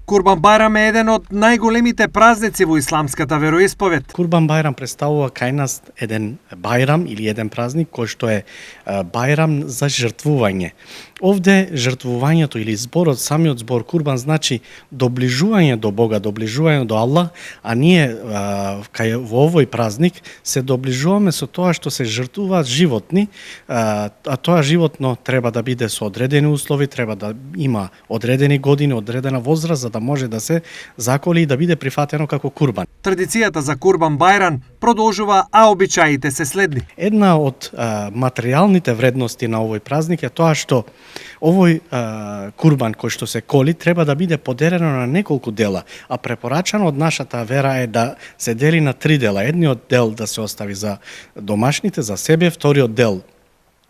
Курбан Байрам е еден од најголемите празници во исламската вероисповед. Курбан Байрам представува кај нас еден бајрам или еден празник кој што е бајрам за жртвување. Овде жртвувањето или зборот, самиот збор курбан значи доближување до Бога, доближување до Аллах, а ние кај во овој празник се доближуваме со тоа што се жртвуваат животни, а тоа животно треба да биде со одредени услови, треба да има одредени години, одредена возраст за да може да се заколи и да биде прифатено како курбан. Традицијата за Курбан Байрам продолжува, а обичаите се следни. Една од материјалните вредности на овој празник е тоа што овој курбан кој што се коли треба да биде поделено на неколку дела, а препорачано од нашата вера е да се дели на 3 дела. Едниот дел да се остави за домашните, за себе, вториот дел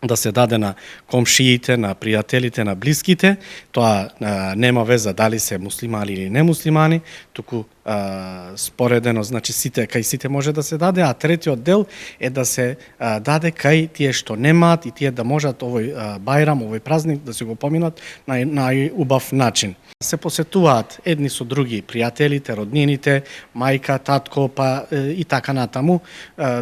да се даде на комшиите, на пријателите, на блиските. Тоа нема веза дали се муслимани или немуслимани, туку споредено, значи кај сите може да се даде, а третиот дел е да се даде кај тие што немаат и тие да можат овој бајрам, овој празник да се го поминат на најубав начин. Се посетуваат едни со други пријателите, роднините, мајка, татко, па и така натаму.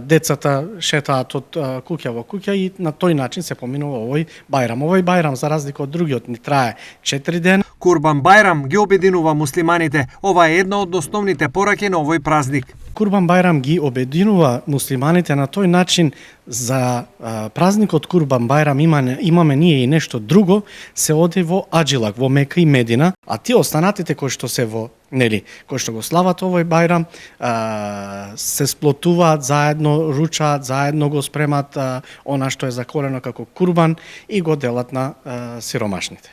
Децата шетаат од куќа во куќа и на тој начин се поминува овој бајрам. Овој бајрам, за разлика од другиот, ни трае 4 дена. Курбан Байрам ги обединува муслиманите. Ова е една од основните пораки на овој празник. Курбан Байрам ги обединува муслиманите на тој начин. За празникот Курбан Байрам имаме ние и нешто друго, се оди во Аджилак, во Мека и Медина, а тие останатите кои што се во кои што го слават овој бајрам, се сплотуваат заедно, ручаат, заедно го спремат она што е заколено како курбан и го делат на сиромашните.